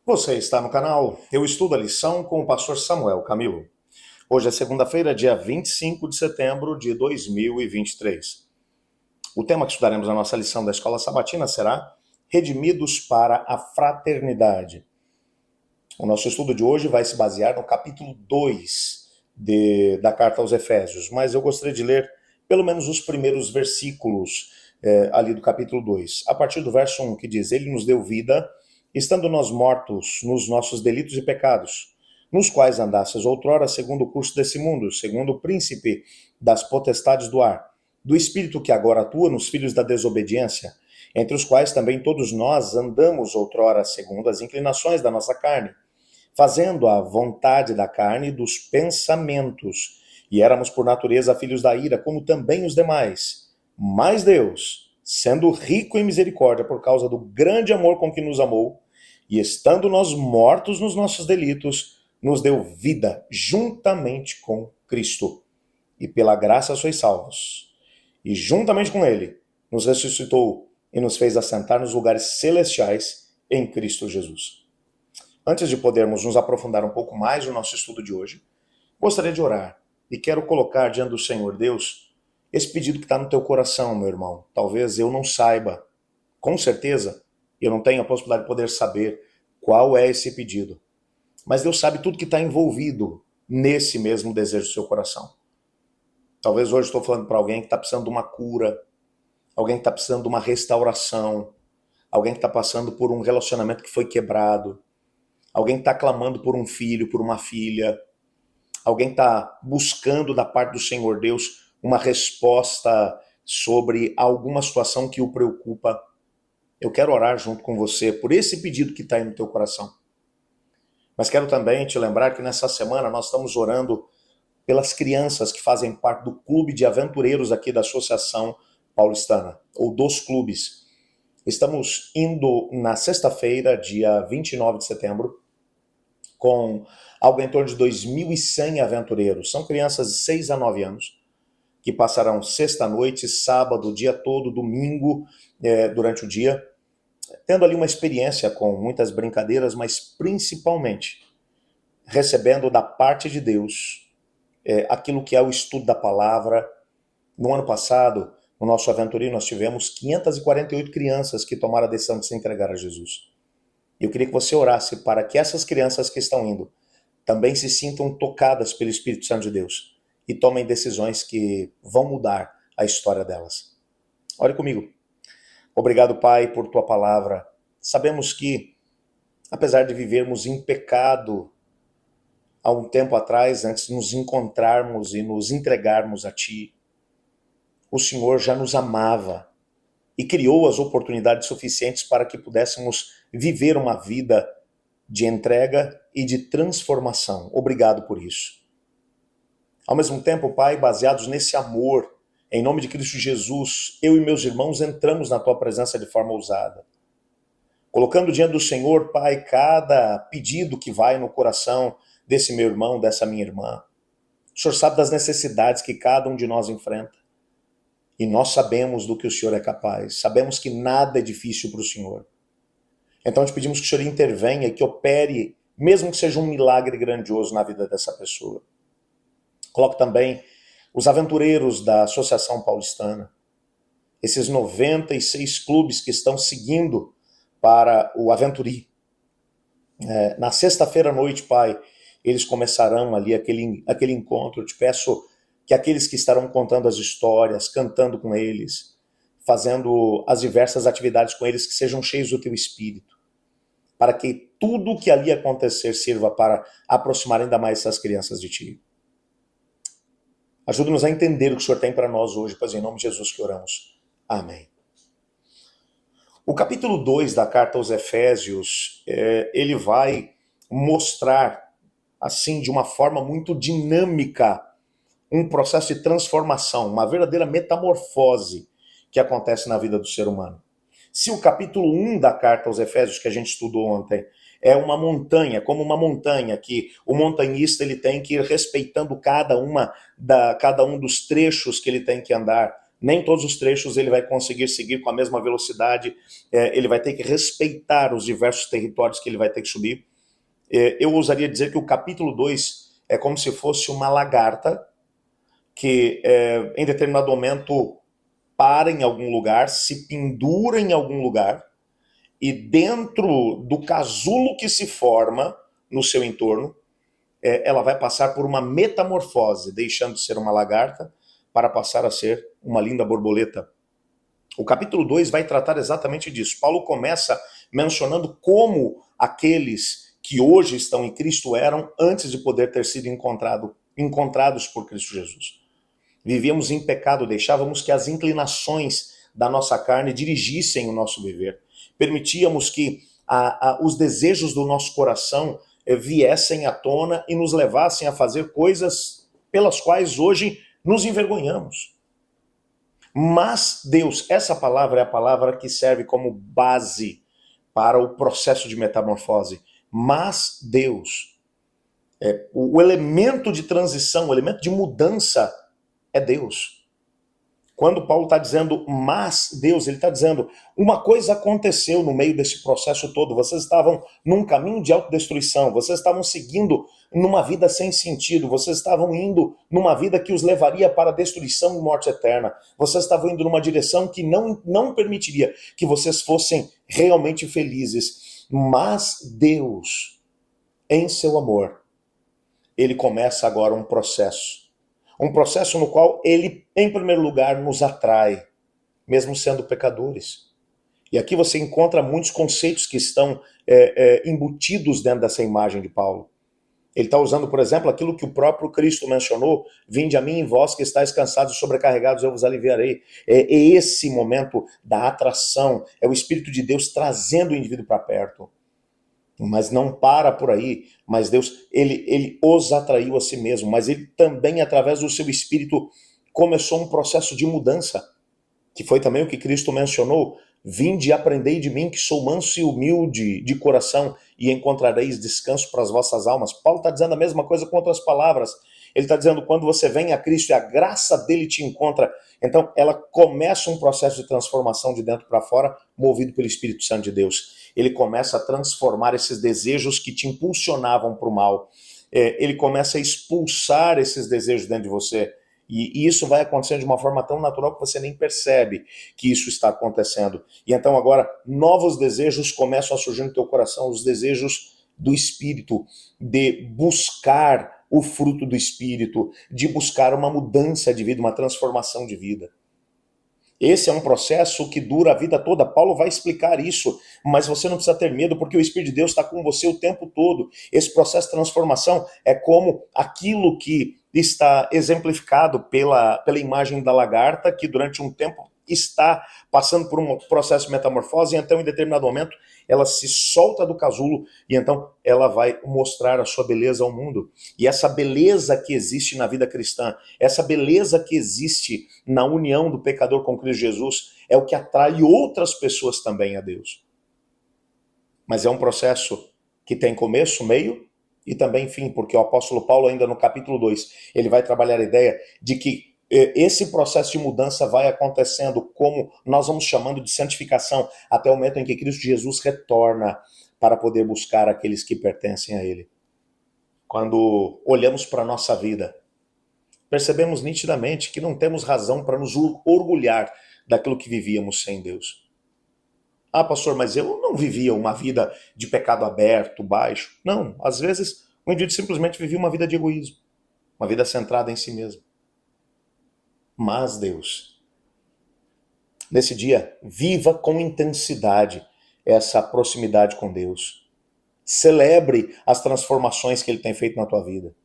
Você está no canal Eu Estudo a Lição com o pastor Samuel Camilo. Hoje é segunda-feira, dia 25 de setembro de 2023. O tema que estudaremos na nossa lição da Escola Sabatina será Redimidos para a Fraternidade. O nosso estudo de hoje vai se basear no capítulo 2 da Carta aos Efésios, mas eu gostaria de ler pelo menos os primeiros versículos ali do capítulo 2. A partir do verso 1, que diz: Ele nos deu vida, estando nós mortos nos nossos delitos e pecados, nos quais andastes outrora segundo o curso desse mundo, segundo o príncipe das potestades do ar, do espírito que agora atua nos filhos da desobediência, entre os quais também todos nós andamos outrora segundo as inclinações da nossa carne, fazendo a vontade da carne e dos pensamentos, e éramos por natureza filhos da ira, como também os demais. Mas Deus, sendo rico em misericórdia por causa do grande amor com que nos amou, e estando nós mortos nos nossos delitos, nos deu vida juntamente com Cristo. E pela graça sois salvos. E juntamente com Ele, nos ressuscitou e nos fez assentar nos lugares celestiais em Cristo Jesus. Antes de podermos nos aprofundar um pouco mais no nosso estudo de hoje, gostaria de orar e quero colocar diante do Senhor Deus esse pedido que está no teu coração, meu irmão. Talvez eu não saiba, com certeza, eu não tenho a possibilidade de poder saber qual é esse pedido. Mas Deus sabe tudo que está envolvido nesse mesmo desejo do seu coração. Talvez hoje estou falando para alguém que está precisando de uma cura, alguém que está precisando de uma restauração, alguém que está passando por um relacionamento que foi quebrado, alguém que está clamando por um filho, por uma filha, alguém que está buscando da parte do Senhor Deus uma resposta sobre alguma situação que o preocupa. Eu quero orar junto com você por esse pedido que está aí no teu coração. Mas quero também te lembrar que nessa semana nós estamos orando pelas crianças que fazem parte do clube de aventureiros aqui da Associação Paulistana, ou dos clubes. Estamos indo na sexta-feira, dia 29 de setembro, com algo em torno de 2.100 aventureiros. São crianças de 6 a 9 anos, que passarão sexta-noite, sábado, o dia todo, domingo, durante o dia, tendo ali uma experiência com muitas brincadeiras, mas principalmente recebendo da parte de Deus aquilo que é o estudo da palavra. No ano passado, no nosso aventureiro, nós tivemos 548 crianças que tomaram a decisão de se entregar a Jesus. Eu queria que você orasse para que essas crianças que estão indo também se sintam tocadas pelo Espírito Santo de Deus e tomem decisões que vão mudar a história delas. Ore comigo. Obrigado, Pai, por tua palavra. Sabemos que, apesar de vivermos em pecado há um tempo atrás, antes de nos encontrarmos e nos entregarmos a Ti, o Senhor já nos amava e criou as oportunidades suficientes para que pudéssemos viver uma vida de entrega e de transformação. Obrigado por isso. Ao mesmo tempo, Pai, baseados nesse amor, em nome de Cristo Jesus, eu e meus irmãos entramos na Tua presença de forma ousada. Colocando diante do Senhor, Pai, cada pedido que vai no coração desse meu irmão, dessa minha irmã. O Senhor sabe das necessidades que cada um de nós enfrenta. E nós sabemos do que o Senhor é capaz. Sabemos que nada é difícil para o Senhor. Então te pedimos que o Senhor intervenha e que opere, mesmo que seja um milagre grandioso na vida dessa pessoa. Coloque também os aventureiros da Associação Paulistana, esses 96 clubes que estão seguindo para o Aventuri. Na sexta-feira à noite, Pai, eles começarão ali aquele encontro. Eu te peço que aqueles que estarão contando as histórias, cantando com eles, fazendo as diversas atividades com eles, que sejam cheios do Teu Espírito, para que tudo o que ali acontecer sirva para aproximar ainda mais essas crianças de Ti. Ajuda-nos a entender o que o Senhor tem para nós hoje, pois em nome de Jesus que oramos. Amém. O capítulo 2 da carta aos Efésios, ele vai mostrar, assim, de uma forma muito dinâmica, um processo de transformação, uma verdadeira metamorfose que acontece na vida do ser humano. Se o capítulo 1 da carta aos Efésios, que a gente estudou ontem, é uma montanha, como uma montanha que o montanhista ele tem que ir respeitando cada um dos trechos que ele tem que andar Nem todos os trechos ele vai conseguir seguir com a mesma velocidade, ele vai ter que respeitar os diversos territórios que ele vai ter que subir. Eu ousaria dizer que o capítulo 2 é como se fosse uma lagarta que em determinado momento para em algum lugar, se pendura em algum lugar, e dentro do casulo que se forma no seu entorno, ela vai passar por uma metamorfose, deixando de ser uma lagarta para passar a ser uma linda borboleta. O capítulo 2 vai tratar exatamente disso. Paulo começa mencionando como aqueles que hoje estão em Cristo eram antes de poder ter sido encontrados por Cristo Jesus. Vivíamos em pecado, deixávamos que as inclinações da nossa carne dirigissem o nosso viver. Permitíamos que os desejos do nosso coração viessem à tona e nos levassem a fazer coisas pelas quais hoje nos envergonhamos. Mas Deus, essa palavra é a palavra que serve como base para o processo de metamorfose. Mas Deus, o elemento de transição, o elemento de mudança é Deus. Quando Paulo está dizendo, mas Deus, ele está dizendo, uma coisa aconteceu no meio desse processo todo, vocês estavam num caminho de autodestruição, vocês estavam seguindo numa vida sem sentido, vocês estavam indo numa vida que os levaria para a destruição e morte eterna, vocês estavam indo numa direção que não permitiria que vocês fossem realmente felizes, mas Deus, em seu amor, ele começa agora um processo no qual ele, em primeiro lugar, nos atrai, mesmo sendo pecadores. E aqui você encontra muitos conceitos que estão embutidos dentro dessa imagem de Paulo. Ele está usando, por exemplo, aquilo que o próprio Cristo mencionou, vinde a mim, vós que estáis cansados e sobrecarregados, eu vos aliviarei. É esse momento da atração, é o Espírito de Deus trazendo o indivíduo para perto. Mas não para por aí, mas Deus, ele os atraiu a si mesmo, mas ele também, através do seu Espírito, começou um processo de mudança, que foi também o que Cristo mencionou, vinde e aprendei de mim, que sou manso e humilde de coração, e encontrareis descanso para as vossas almas. Paulo está dizendo a mesma coisa com outras palavras, ele está dizendo, quando você vem a Cristo e a graça dele te encontra, então ela começa um processo de transformação de dentro para fora, movido pelo Espírito Santo de Deus. Ele começa a transformar esses desejos que te impulsionavam para o mal. Ele começa a expulsar esses desejos dentro de você. E isso vai acontecendo de uma forma tão natural que você nem percebe que isso está acontecendo. E então agora, novos desejos começam a surgir no teu coração, os desejos do Espírito, de buscar o fruto do Espírito, de buscar uma mudança de vida, uma transformação de vida. Esse é um processo que dura a vida toda. Paulo vai explicar isso, mas você não precisa ter medo, porque o Espírito de Deus está com você o tempo todo. Esse processo de transformação é como aquilo que está exemplificado pela imagem da lagarta, que durante um tempo está passando por um processo de metamorfose, e então em determinado momento ela se solta do casulo, e então ela vai mostrar a sua beleza ao mundo. E essa beleza que existe na vida cristã, essa beleza que existe na união do pecador com Cristo Jesus, é o que atrai outras pessoas também a Deus. Mas é um processo que tem começo, meio e também fim, porque o apóstolo Paulo, ainda no capítulo 2, ele vai trabalhar a ideia de que esse processo de mudança vai acontecendo, como nós vamos chamando de santificação, até o momento em que Cristo Jesus retorna para poder buscar aqueles que pertencem a Ele. Quando olhamos para a nossa vida, percebemos nitidamente que não temos razão para nos orgulhar daquilo que vivíamos sem Deus. Ah, pastor, mas eu não vivia uma vida de pecado aberto, baixo. Não, às vezes o indivíduo simplesmente vivia uma vida de egoísmo, uma vida centrada em si mesmo. Mas Deus, nesse dia, viva com intensidade essa proximidade com Deus. Celebre as transformações que Ele tem feito na tua vida.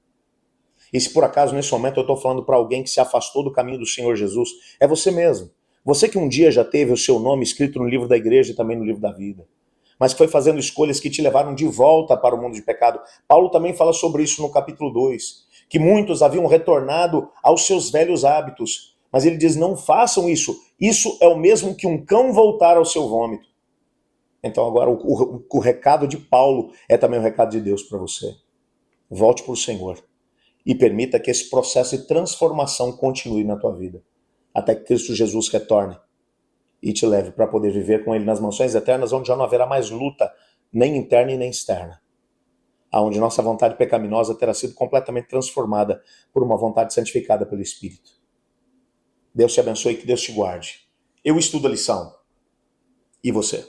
E se por acaso, nesse momento, eu estou falando para alguém que se afastou do caminho do Senhor Jesus, é você mesmo. Você que um dia já teve o seu nome escrito no livro da igreja e também no livro da vida, mas que foi fazendo escolhas que te levaram de volta para o mundo de pecado. Paulo também fala sobre isso no capítulo 2, que muitos haviam retornado aos seus velhos hábitos, mas ele diz, não façam isso. Isso é o mesmo que um cão voltar ao seu vômito. Então agora o recado de Paulo é também o recado de Deus para você. Volte para o Senhor e permita que esse processo de transformação continue na tua vida. até que Cristo Jesus retorne e te leve para poder viver com Ele nas mansões eternas, onde já não haverá mais luta, nem interna e nem externa. Aonde nossa vontade pecaminosa terá sido completamente transformada por uma vontade santificada pelo Espírito. Deus te abençoe e que Deus te guarde. Eu estudo a lição. E você?